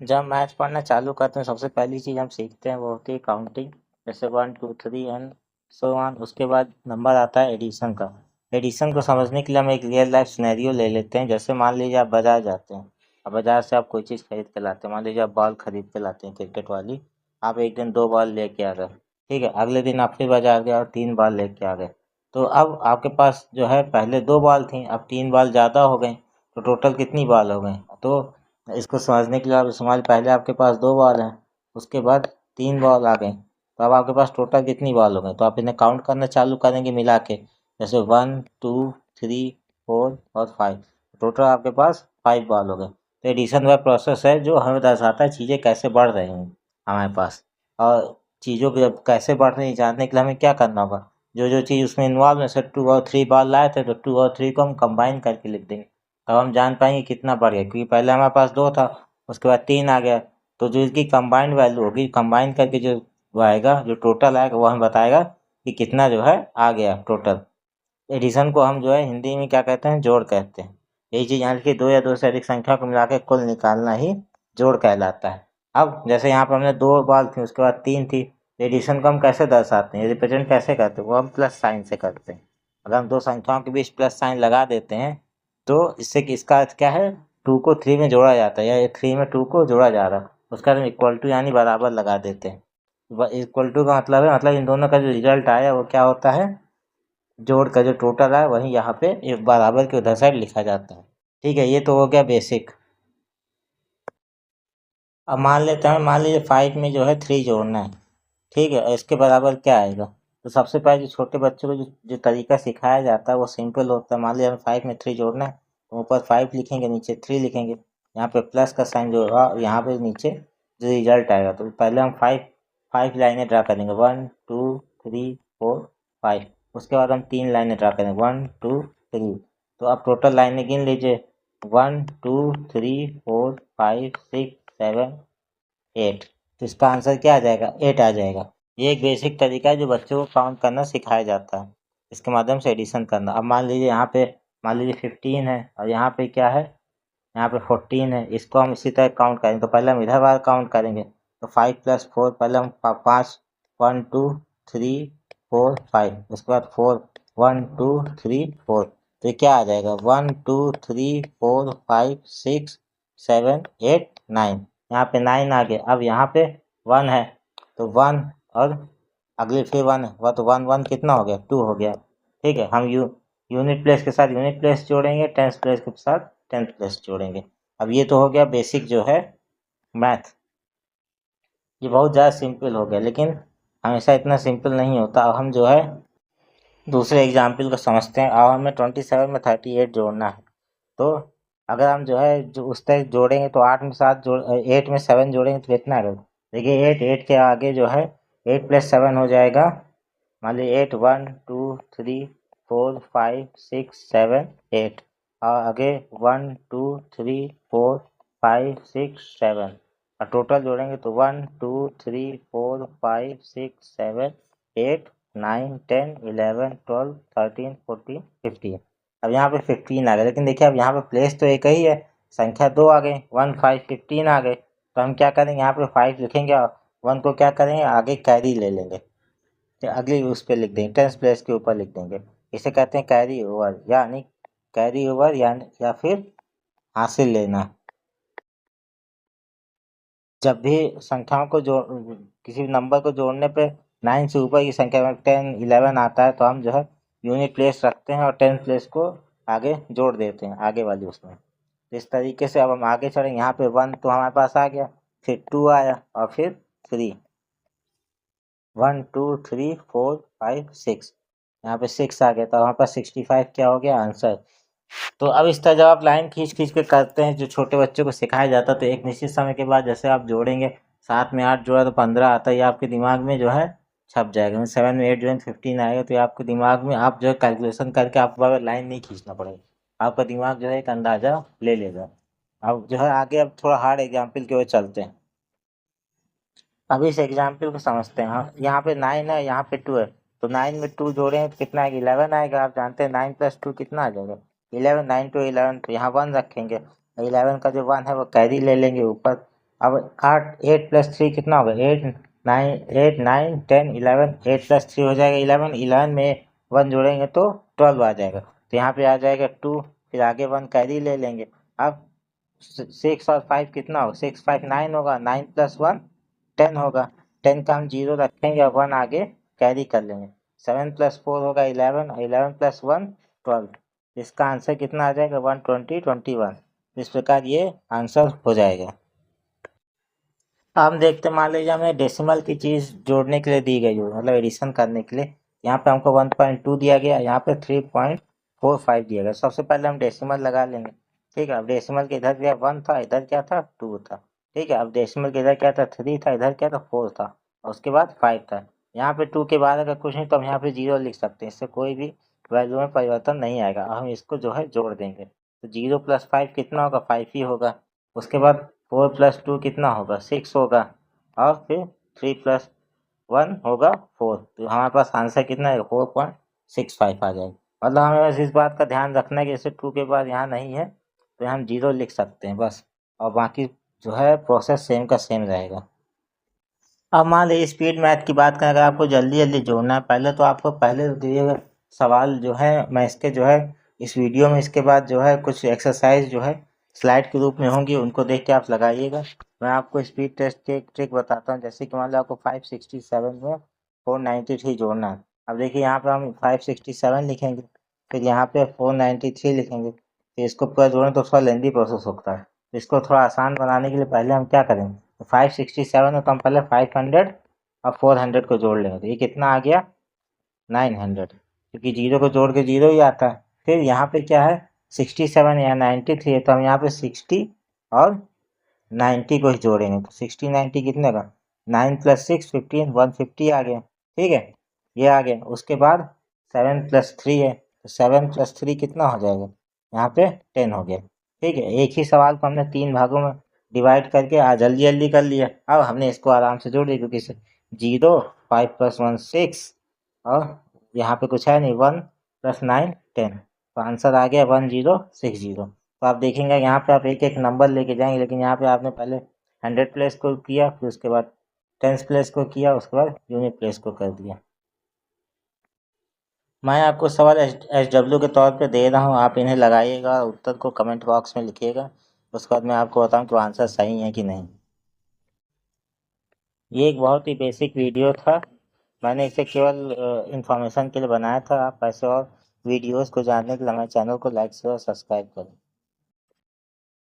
जब मैथ्स पढ़ना चालू करते हैं सबसे पहली चीज़ हम सीखते हैं वो होती है काउंटिंग। जैसे 1 2 3 एंड सो ऑन। उसके बाद नंबर आता है एडिशन का। एडिशन को समझने के लिए हम एक रियल लाइफ सिनेरियो ले लेते हैं। जैसे मान लीजिए आप बाजार जाते हैं, अब बाजार से आप कोई चीज़ खरीद के लाते हैं। मान लीजिए आप बॉल खरीद के लाते हैं क्रिकेट वाली। आप एक दिन 2 बॉल लेके आ गए, ठीक है। अगले दिन आप फिर बाजार गए और 3 बॉल लेके आ गए। तो अब आपके पास जो है पहले 2 बॉल थी, अब 3 बॉल ज़्यादा हो गई, तो टोटल कितनी बॉल हो गई? तो इसको समझने के लिए आप समझ, पहले आपके पास 2 बॉल हैं, उसके बाद 3 बॉल आ गई, तो अब आपके पास टोटल कितनी बॉल हो गई? तो आप इन्हें काउंट करना चालू करेंगे मिला के। जैसे 1 2 3 4 और 5, टोटल आपके पास 5 बॉल हो गए। तो एडिशन वह प्रोसेस है जो हमें दर्शाता है चीज़ें कैसे बढ़ रही हैं हमारे पास। और चीज़ों को जब कैसे बढ़ रही है जानने के लिए हमें क्या करना होगा? जो जो चीज़ उसमें इन्वॉल्व है, जैसे 2 और 3 बॉल लाए थे तो 2 और 3 को हम कंबाइन करके लिख देंगे। तब हम जान पाएंगे कितना बढ़ गया, क्योंकि पहले हमारे पास 2 था, उसके बाद 3 आ गया। तो जो इसकी कंबाइंड वैल्यू होगी, कंबाइन करके जो वो आएगा, जो टोटल आएगा वो हमें बताएगा कि कितना जो है आ गया टोटल। एडिशन को हम जो है हिंदी में क्या कहते हैं? जोड़ कहते हैं। यही चीज़ यहाँ लिखी, 2 या 2 से अधिक संख्या को मिला के कुल निकालना ही जोड़ कहलाता है। अब जैसे यहाँ पर हमने 2 बॉल थी, उसके बाद 3 थी। एडिशन को हम कैसे दर्शाते हैं, रिप्रेजेंट कैसे करते हैं? वो हम प्लस साइन से करते हैं। अगर हम 2 संख्याओं के बीच प्लस साइन लगा देते हैं तो इससे इसका अर्थ क्या है? 2 को 3 में जोड़ा जाता है, या 3 में 2 को जोड़ा जा रहा है, उसका हम इक्वल टू यानी बराबर लगा देते हैं। इक्वल टू का मतलब है, मतलब इन दोनों का जो रिजल्ट आया वो क्या होता है? जोड़ का जो टोटल है वही यहाँ पे एक बराबर के उधर साइड लिखा जाता है। ठीक है, ये तो हो गया बेसिक। अब मान लेते हैं, मान लीजिए 5 में जो है 3 जोड़ना है, ठीक है। इसके बराबर क्या आएगा? तो सबसे पहले जो छोटे बच्चों को जो तरीका सिखाया जाता है वो सिंपल होता है। मान लीजिए हमें 5 में 3 जोड़ना है, तो ऊपर 5 लिखेंगे, नीचे 3 लिखेंगे, यहाँ पे प्लस का साइन जो होगा, यहाँ पे नीचे जो रिजल्ट आएगा। तो पहले हम 5 लाइनें ड्रा करेंगे, 1 2 3 4 5। उसके बाद हम 3 लाइनें ड्रा करेंगे, 1 2 3। तो आप टोटल लाइनें गिन लीजिए, 1 2 3 4 5 6 7 8। तो इसका आंसर क्या आ जाएगा? 8 आ जाएगा। ये एक बेसिक तरीका है जो बच्चों को काउंट करना सिखाया जाता है, इसके माध्यम से एडिशन करना। अब मान लीजिए यहाँ पे, मान लीजिए 15 है और यहाँ पे क्या है? यहाँ पे 14 है। इसको हम इसी तरह काउंट करेंगे, तो पहले हम इधर बार काउंट करेंगे। तो 5 + 4, पहले हम 5, 1 2 3 4 5, उसके बाद 4, 1 2 3 4। तो ये क्या आ जाएगा? 1 2 3 4 5 6 7 8 9। यहाँ पे 9 आ गया। अब यहाँ पे 1 है, तो 1 और अगले फिर 1 है, वह तो 1 1 कितना हो गया? 2 हो गया। ठीक है, हम यूनिट प्लेस के साथ यूनिट प्लेस जोड़ेंगे, टेंथ प्लेस के साथ टेंथ प्लेस जोड़ेंगे। अब ये तो हो गया बेसिक जो है मैथ। ये बहुत ज़्यादा सिंपल हो गया, लेकिन हमेशा इतना सिंपल नहीं होता। अब हम जो है दूसरे एग्जाम्पल को समझते हैं। अब हमें 27 में 38 जोड़ना है। तो अगर हम जो है जो उस तरह जोड़ेंगे तो 8 में 7 जोड़ 8 में 7 जोड़ेंगे तो कितना आएगा? देखिए 8 के आगे जो है 8 + 7 हो जाएगा। मान लीजिए 8 1 2 3 4 5 6 7 8, और आगे 1 2 3 4 5 6 7, और टोटल जोड़ेंगे तो 1 2 3 4 5 6 7 8 9 10 11 12 13 14 15। अब यहाँ पे 15 आ गए, लेकिन देखिए अब यहाँ पे प्लेस तो एक ही है, संख्या 2 आ गई, 1 5 15 आ गए। तो हम क्या करेंगे? यहाँ पे 5 लिखेंगे और 1 को क्या करेंगे? आगे कैरी ले लेंगे, तो अगली उस पर लिख देंगे, टेंथ प्लेस के ऊपर लिख देंगे। इसे कहते हैं कैरी ओवर, यानी कैरी ओवर या फिर हासिल लेना। जब भी संख्याओं को जोड़, किसी नंबर को जोड़ने पे 9 से ऊपर की संख्या में 10 11 आता है, तो हम जो है यूनिट प्लेस रखते हैं और टेंथ प्लेस को आगे जोड़ देते हैं, आगे वाली उसमें। इस तरीके से अब हम आगे चढ़ेंगे। यहाँ पे 1 तो हमारे पास आ गया, फिर 2 आया और फिर 3, 1 2 3 4 5 6, यहाँ पे 6 आ गया, तो वहाँ पर 65 क्या हो गया? आंसर। तो अब इस तरह जब आप लाइन खींच खींच के करते हैं, जो छोटे बच्चों को सिखाया जाता है, तो एक निश्चित समय के बाद जैसे आप जोड़ेंगे, 7 में 8 जोड़ा तो 15 आता है, ये आपके दिमाग में जो है छप जाएगा। 7 में 8 जो है 15 आएगा, तो ये आपके दिमाग में, आप जो है कैलकुलेशन करके आपको अगर लाइन नहीं खींचना पड़ेगा, आपका दिमाग जो है एक अंदाजा ले लेगा। अब जो है आगे अब थोड़ा हार्ड एग्जाम्पल की ओर चलते हैं। अब इस एग्जाम्पल को समझते हैं। हाँ, यहाँ पे 9 है, यहाँ पे 2 है, तो 9 में 2 जोड़ेंगे तो कितना आएगा? 11 आएगा। आप जानते हैं 9 + 2 कितना आ जाएगा? 11, 9 2 11, तो यहाँ 1 रखेंगे, 11 का जो 1 है वो कैरी ले लेंगे ऊपर, अब 8 + 3 कितना होगा, 8 9 10 11, 8 + 3 हो जाएगा 11, 11 में 1 जोड़ेंगे तो 12 आ जाएगा। तो यहाँ पे आ जाएगा 2, फिर आगे 1 कैरी ले लेंगे। अब 6 और 5 कितना होगा, 6 5 9 होगा, 9 + 1 10 होगा, 10 का हम 0 रखेंगे और 1 आगे कैरी कर लेंगे। 7 + 4 होगा 11, 11 + 1 12। इसका आंसर कितना आ जाएगा, 120 21। इस प्रकार ये आंसर हो जाएगा। हम देखते मान लीजिए हमें डेसिमल की चीज़ जोड़ने के लिए दी गई हो, मतलब एडिशन करने के लिए। यहाँ पे हमको 1.2 दिया गया, यहाँ पे 3.45 दिया गया। सबसे पहले हम डेसिमल लगा लेंगे, ठीक है। अब डेसिमल के इधर क्या 1 था, इधर क्या था 2 था, ठीक है। अब डेसिमल के इधर क्या था 3 था, इधर क्या था 4 था, और उसके बाद 5 था। यहाँ पे 2 के बाद अगर कुछ नहीं तो हम यहाँ पे 0 लिख सकते हैं, इससे कोई भी वैल्यू में परिवर्तन नहीं आएगा। अब हम इसको जो है जोड़ देंगे, तो 0 + 5 कितना होगा, 5 ही होगा। उसके बाद 4 + 2 कितना होगा, 6 होगा, और फिर 3 + 1 होगा 4। तो हमारे पास आंसर कितना है, 4.65 आ जाएगा। मतलब हमें बस इस बात का ध्यान रखना है कि जैसे 2 के बाद यहाँ नहीं है तो हम 0 लिख सकते हैं बस, और बाकी जो है प्रोसेस सेम का सेम रहेगा। अब मान लीजिए स्पीड मैथ की बात करें, अगर आपको जल्दी जल्दी जोड़ना है, पहले तो आपको पहले दिए गए सवाल जो है मैं इसके जो है इस वीडियो में इसके बाद जो है कुछ एक्सरसाइज जो है स्लाइड के रूप में होंगी, उनको देख के आप लगाइएगा। मैं आपको स्पीड टेस्ट की एक ट्रिक बताता हूँ। जैसे कि मान लो आपको 567 में 493 जोड़ना है। अब देखिए यहाँ पर हम 567 लिखेंगे, फिर यहाँ पे 493 लिखेंगे, फिर इसको पूरा जोड़ें तो थोड़ा लेंदी प्रोसेस होता है। तो इसको थोड़ा आसान बनाने के लिए पहले हम क्या करेंगे, तो 567 है तो हम पहले 500 और 400 को जोड़ लेंगे, तो ये कितना आ गया 900, क्योंकि 0 को जोड़ के 0 ही आता है। फिर यहाँ पे क्या है 67 या 93 है, तो हम यहाँ पे 60 और 90 को ही जोड़ेंगे, तो 60 90 कितने का 9 + 6 15 150 आ गया, ठीक है। ये आ गया। उसके बाद 7 + 3 है, तो 7 + 3 कितना हो जाएगा, यहाँ पे 10 हो गया, ठीक है। एक ही सवाल को हमने 3 भागों में डिवाइड करके जल्दी जल्दी कर लिया। अब हमने इसको आराम से जोड़ दिया, क्योंकि 0 5 + 1 6 और यहाँ पे कुछ है नहीं 1 + 9 10, तो आंसर आ गया 1060। तो आप देखेंगे यहाँ पे आप एक एक नंबर लेके जाएंगे, लेकिन यहाँ पे आपने पहले 100 प्लेस को किया, फिर उसके बाद 10 प्लेस को किया, उसके बाद यूनिट प्लेस को कर दिया। मैं आपको सवाल SW के तौर पे दे रहा हूँ, आप इन्हें लगाइएगा, उत्तर को कमेंट बॉक्स में लिखिएगा। उसके बाद मैं आपको बताऊँ कि आंसर सही है कि नहीं। ये एक बहुत ही बेसिक वीडियो था, मैंने इसे केवल इन्फॉर्मेशन के लिए बनाया था। आप ऐसे और वीडियोस को जानने के लिए हमारे चैनल को लाइक शेयर और सब्सक्राइब करें।